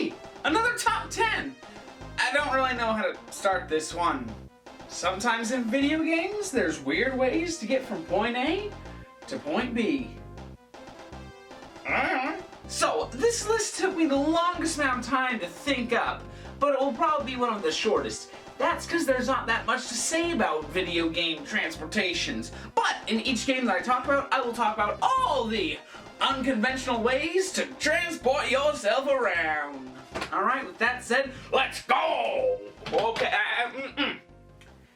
Hey! Another top 10! I don't really know how to start this one. Sometimes in video games, there's weird ways to get from point A to point B. So, this list took me the longest amount of time to think up, but it will probably be one of the shortest. That's because there's not that much to say about video game transportations. But in each game that I talk about, I will talk about all the unconventional ways to transport yourself around. Alright, with that said, let's go! Okay,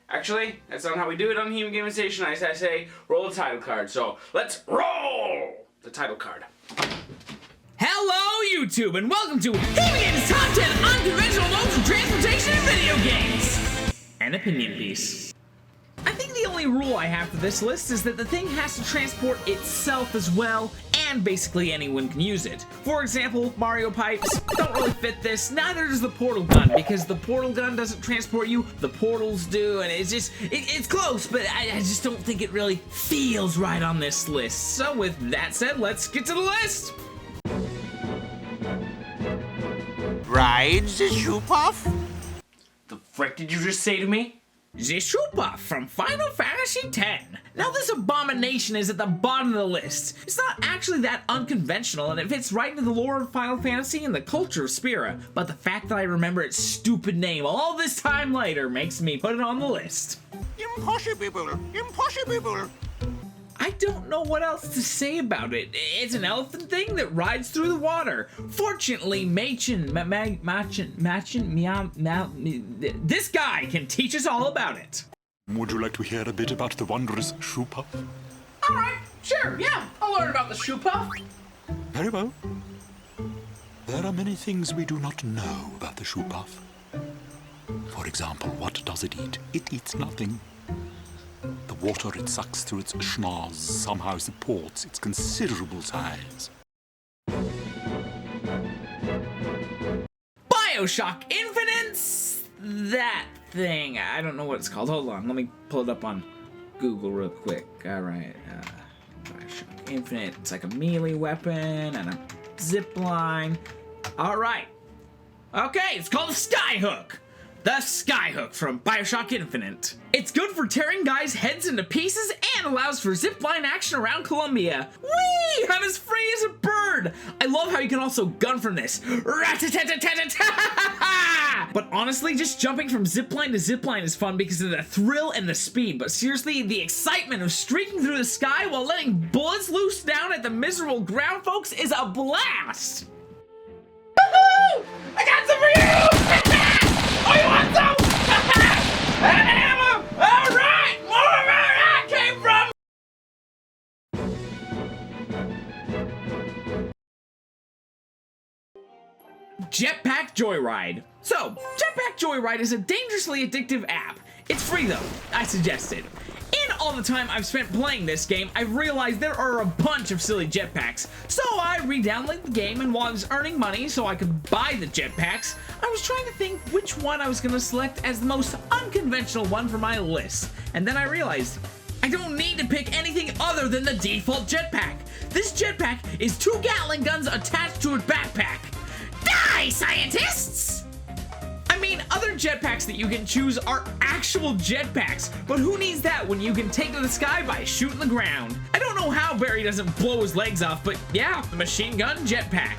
Actually, that's not how we do it on Human Gaming Station. I say, roll the title card. So, let's roll the title card. Hello, YouTube, and welcome to Human Gaming's Top 10 Unconventional Modes of Transportation in Video Games! An opinion piece. I think the only rule I have for this list is that the thing has to transport itself as well, and basically anyone can use it. For example, Mario pipes don't really fit this, neither does the portal gun, because the portal gun doesn't transport you, the portals do, and it's just, it's close, but I just don't think it really feels right on this list. So with that said, let's get to the list! Rides the shoe puff? The frick did you just say to me? The shoe puff from Final Fantasy X. Now this abomination is at the bottom of the list. It's not actually that unconventional, and it fits right into the lore of Final Fantasy and the culture of Spira, but the fact that I remember its stupid name all this time later makes me put it on the list. Impossible! Impossible! I don't know what else to say about it. It's an elephant thing that rides through the water. Fortunately, this guy can teach us all about it. Would you like to hear a bit about the wondrous shoe puff? Alright, sure, yeah, I'll learn about the shoe puff. Very well. There are many things we do not know about the shoe puff. For example, what does it eat? It eats nothing. The water it sucks through its schnoz somehow supports its considerable size. BioShock Infinite's that thing. I don't know what it's called. Hold on, let me pull it up on Google real quick. Alright, BioShock Infinite. It's like a melee weapon and a zip line. Alright. Okay, it's called a Skyhook. The Skyhook from BioShock Infinite. It's good for tearing guys' heads into pieces and allows for zipline action around Columbia. Whee! I'm as free as a bird! I love how you can also gun from this. But honestly, just jumping from zipline to zipline is fun because of the thrill and the speed. But seriously, the excitement of streaking through the sky while letting bullets loose down at the miserable ground folks is a blast! Woohoo! I got some for you! Oh, you want some? Ammo! Alright! More where I came from! Jetpack Joyride. So, Jetpack Joyride is a dangerously addictive app. It's free though, I suggest it. In all the time I've spent playing this game, I've realized there are a bunch of silly jetpacks. So I re-downloaded the game, and while I was earning money so I could buy the jetpacks, I was trying to think which one I was going to select as the most unconventional one for my list. And then I realized, I don't need to pick anything other than the default jetpack. This jetpack is 2 Gatling guns attached to a backpack. Die, scientists! I mean, other jetpacks that you can choose are actual jetpacks, but who needs that when you can take to the sky by shooting the ground? I don't know how Barry doesn't blow his legs off, but yeah, the machine gun jetpack.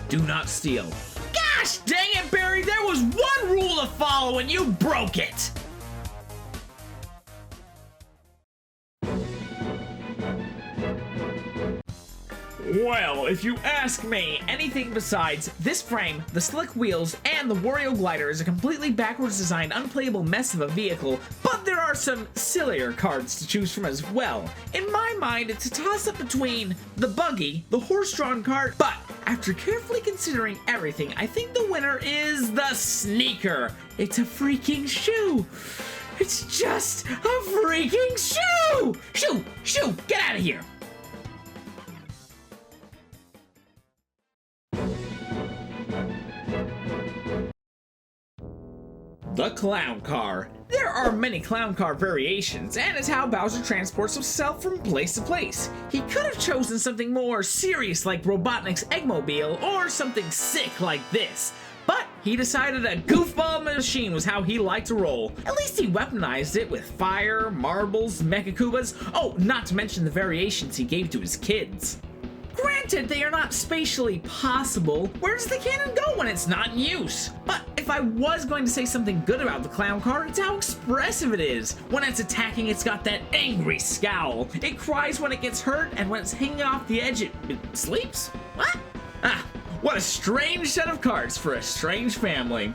Do not steal. Gosh dang it, Barry, there was one rule to follow and you broke it! Well, if you ask me, anything besides this frame, the slick wheels, and the Wario glider is a completely backwards designed, unplayable mess of a vehicle, but there are some sillier cards to choose from as well. In my mind, it's a toss-up between the buggy, the horse-drawn cart, but after carefully considering everything, I think the winner is the sneaker. It's a freaking shoe. It's just a freaking shoe! Shoe, get out of here! The Clown Car. There are many clown car variations, and it's how Bowser transports himself from place to place. He could have chosen something more serious like Robotnik's Eggmobile, or something sick like this. He decided a goofball machine was how he liked to roll. At least he weaponized it with fire, marbles, mechakubas, oh, not to mention the variations he gave to his kids. Granted, they are not spatially possible. Where does the cannon go when it's not in use? But if I was going to say something good about the clown car, it's how expressive it is. When it's attacking, it's got that angry scowl. It cries when it gets hurt, and when it's hanging off the edge, it sleeps? What? Ah, what a strange set of cards for a strange family.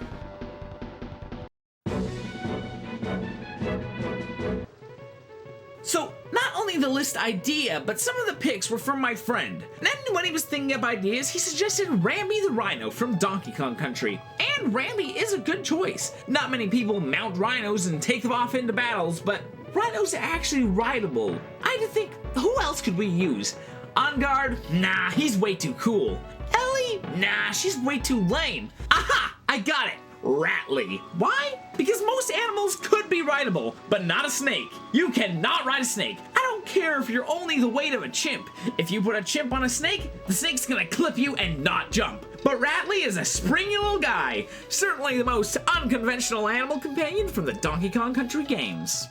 So, not only the list idea, but some of the picks were from my friend. And then when he was thinking up ideas, he suggested Rambi the Rhino from Donkey Kong Country. And Rambi is a good choice. Not many people mount rhinos and take them off into battles, but rhinos are actually rideable. I had to think, who else could we use? On Guard? Nah, he's way too cool. Ellie? Nah, she's way too lame. Aha! I got it! Rattly. Why? Because most animals could be rideable, but not a snake. You cannot ride a snake. I don't care if you're only the weight of a chimp. If you put a chimp on a snake, the snake's gonna clip you and not jump. But Rattly is a springy little guy. Certainly the most unconventional animal companion from the Donkey Kong Country games.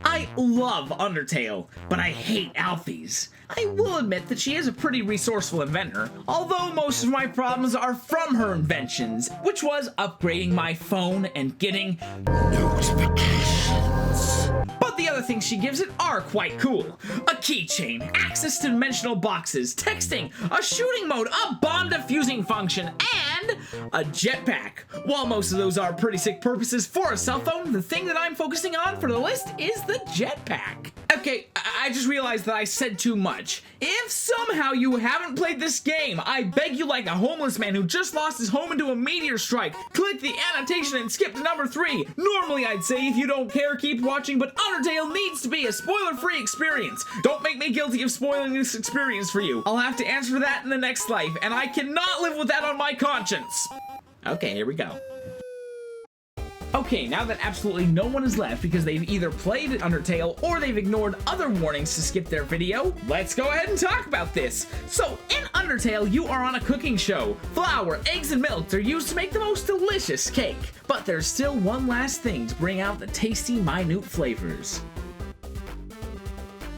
I love Undertale, but I hate Alphys. I will admit that she is a pretty resourceful inventor, although most of my problems are from her inventions, which was upgrading my phone and getting notifications. But the other things she gives it are quite cool. A keychain, access to dimensional boxes, texting, a shooting mode, a bomb defusing function, and a jetpack. While most of those are pretty sick purposes for a cell phone, the thing that I'm focusing on for the list is the jetpack. Okay, I just realized that I said too much. If somehow you haven't played this game, I beg you like a homeless man who just lost his home into a meteor strike, click the annotation and skip to number 3. Normally I'd say if you don't care, keep watching, but Undertale needs to be a spoiler-free experience. Don't make me guilty of spoiling this experience for you. I'll have to answer for that in the next life, and I cannot live with that on my conscience. Okay, here we go. Okay, now that absolutely no one is left because they've either played Undertale or they've ignored other warnings to skip their video, let's go ahead and talk about this. So, in Undertale, you are on a cooking show. Flour, eggs, and milk are used to make the most delicious cake. But there's still one last thing to bring out the tasty, minute flavors.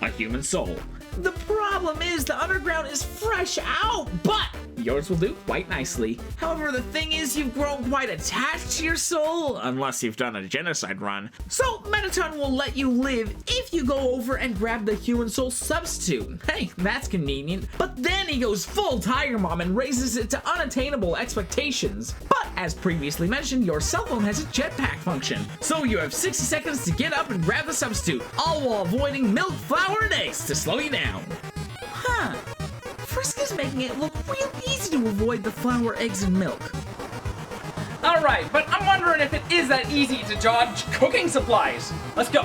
A human soul. The problem is the underground is fresh out, but yours will do quite nicely. However, the thing is you've grown quite attached to your soul, unless you've done a genocide run. So Mettaton will let you live if you go over and grab the human soul substitute. Hey, that's convenient. But then he goes full Tiger Mom and raises it to unattainable expectations. But as previously mentioned, your cell phone has a jetpack function. So you have 60 seconds to get up and grab the substitute, all while avoiding milk, flour, and eggs to slow you down. Huh. Frisk is making it look real easy to avoid the flour, eggs, and milk. Alright, but I'm wondering if it is that easy to dodge cooking supplies. Let's go.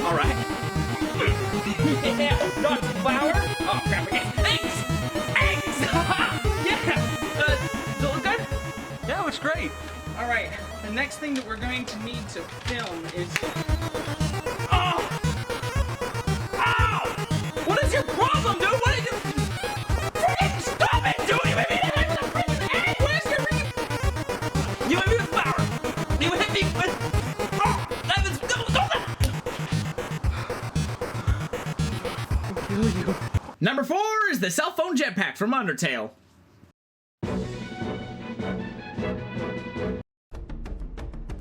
Alright. Yeah, dodge flour. Oh, crap, again. Eggs! Eggs! Yeah! Does it look good? Yeah, looks great. Alright, the next thing that we're going to need to film is... What is your problem, dude? What did you... Freaking stop it, dude! You hit me with a freaking egg! Where's your freaking... You hit me with flour! You hit me with... Oh! That was... I'll kill you. Number 4 is the cell phone jetpack from Undertale.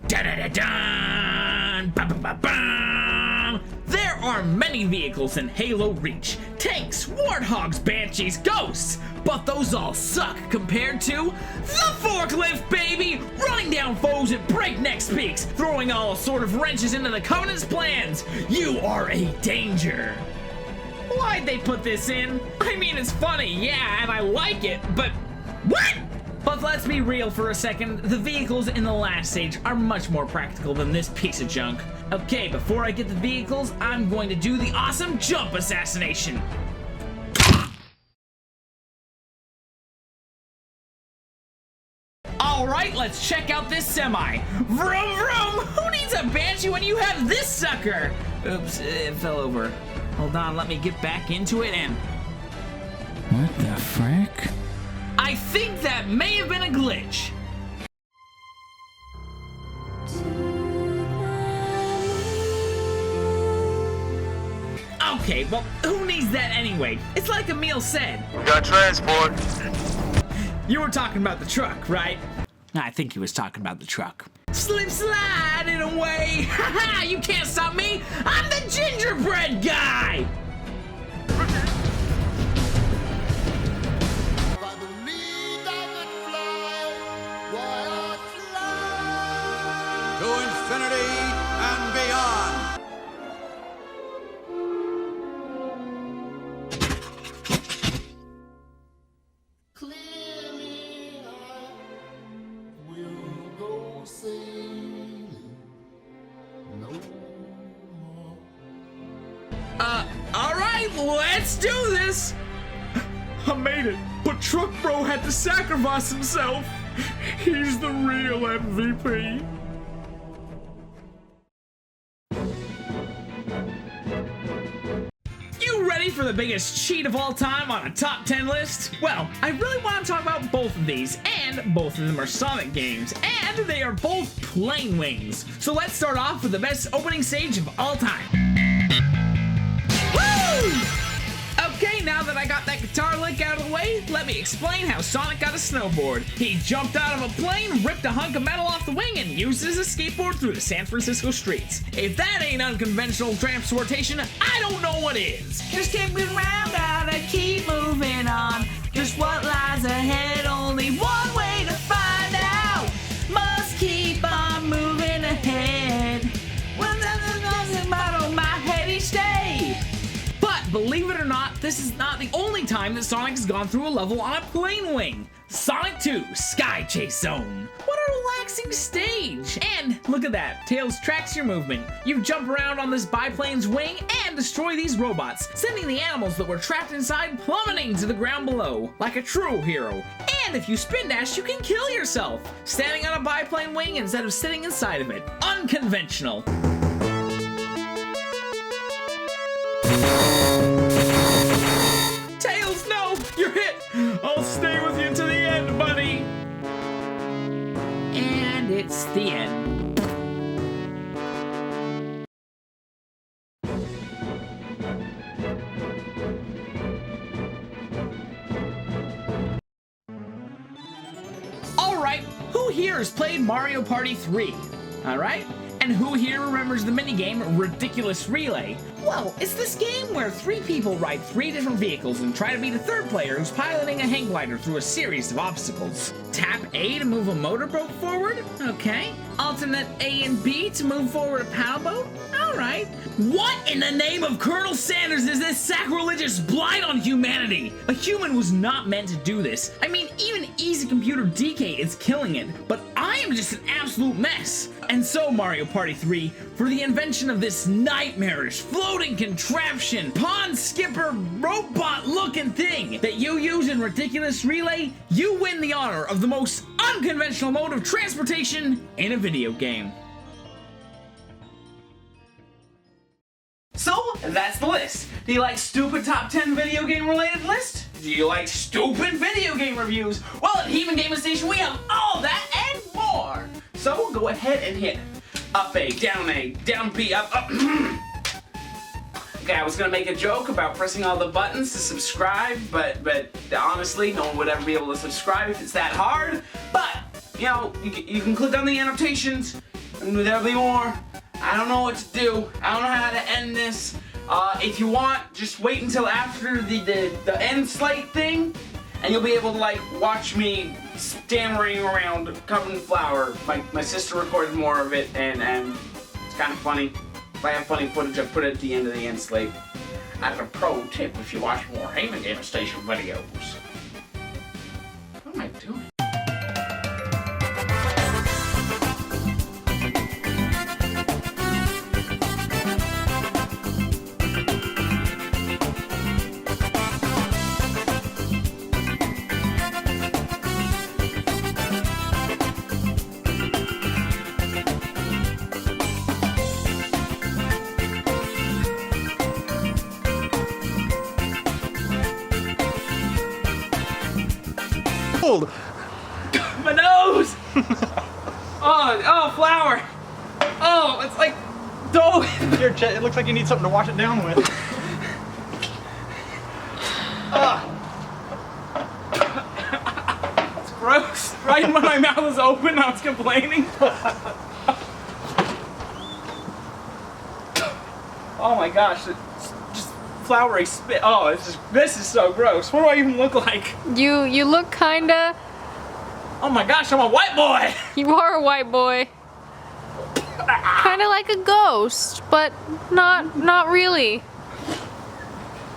Da-da-da-dun! Ba-ba-ba-bum! There are many vehicles in Halo Reach. Tanks, warthogs, banshees, ghosts. But those all suck compared to the forklift, baby! Running down foes at breakneck speeds, throwing all sort of wrenches into the Covenant's plans. You are a danger. Why'd they put this in? I mean, it's funny, yeah, and I like it, but what? But let's be real for a second, the vehicles in the last stage are much more practical than this piece of junk. Okay, before I get the vehicles, I'm going to do the awesome jump assassination. Alright, let's check out this semi. Vroom vroom! Who needs a banshee when you have this sucker? Oops, it fell over. Hold on, let me get back into it and... What the frick? I think that may have been a glitch. Okay, well, who needs that anyway? It's like Emil said. We got transport. You were talking about the truck, right? I think he was talking about the truck. Slip sliding away! Haha! You can't stop me! I'm the gingerbread guy! To infinity and beyond. Clearly, I will go sailing no more. Alright, let's do this! I made it, but Truck Bro had to sacrifice himself. He's the real MVP. You ready for the biggest cheat of all time on a top 10 list? Well, I really want to talk about both of these, and both of them are Sonic games, and they are both Plane Wings. So let's start off with the best opening stage of all time. Woo! Okay, now that I got that guitar lick out of the way, let me explain how Sonic got a snowboard. He jumped out of a plane, ripped a hunk of metal off the wing, and used it as a skateboard through the San Francisco streets. If that ain't unconventional transportation, I don't know what is. Just keep moving around, gotta keep moving on. Just what lies ahead, only one way to find out. Must keep on moving ahead. When there's about my head each day. But believe it or not, this is not the only time that Sonic has gone through a level on a plane wing. Sonic 2 Sky Chase Zone. What a relaxing stage! And look at that, Tails tracks your movement. You jump around on this biplane's wing and destroy these robots, sending the animals that were trapped inside plummeting to the ground below, like a true hero. And if you spin dash, you can kill yourself, standing on a biplane wing instead of sitting inside of it. Unconventional. Tails, no! You're hit! I'll stay with you to the end, buddy! And it's the end. Alright, who here has played Mario Party 3? Alright? And who here remembers the minigame Ridiculous Relay? Well, it's this game where 3 people ride 3 different vehicles and try to beat a third player who's piloting a hang glider through a series of obstacles. Tap A to move a motorboat forward? Okay. Alternate A and B to move forward a powerboat? Alright. What in the name of Colonel Sanders is this sacrilegious blight on humanity? A human was not meant to do this. I mean, even Easy Computer DK is killing it, but I am just an absolute mess. And so, Mario Party 3, for the invention of this nightmarish floating contraption, pond skipper robot looking thing that you use in Ridiculous Relay, you win the honor of the most unconventional mode of transportation in a video game. So, that's the list. Do you like stupid top 10 video game related list? Do you like stupid video game reviews? Well, at He-Man Gaming Station, we have all that and more. So, go ahead and hit up A, down B, up. Okay, I was gonna make a joke about pressing all the buttons to subscribe, but honestly, no one would ever be able to subscribe if it's that hard. But, you know, you can click on the annotations, and there'll be more. I don't know what to do. I don't know how to end this. If you want, just wait until after the end slate thing, and you'll be able to, like, watch me stammering around covered in flour. My sister recorded more of it, and it's kind of funny. If I have funny footage, I put it at the end of the end slate. As a pro tip, if you watch more He-Man Gaming Station videos. What am I doing? muffled. My nose! Oh, flour! Oh, it's like dough! Here, Chet, it looks like you need something to wash it down with. It's gross. Right when my mouth was open, I was complaining. Oh my gosh, it's just floury spit. Oh, this is so gross. What do I even look like? You look kinda. Oh my gosh, I'm a white boy! You are a white boy. Kinda like a ghost, but not really.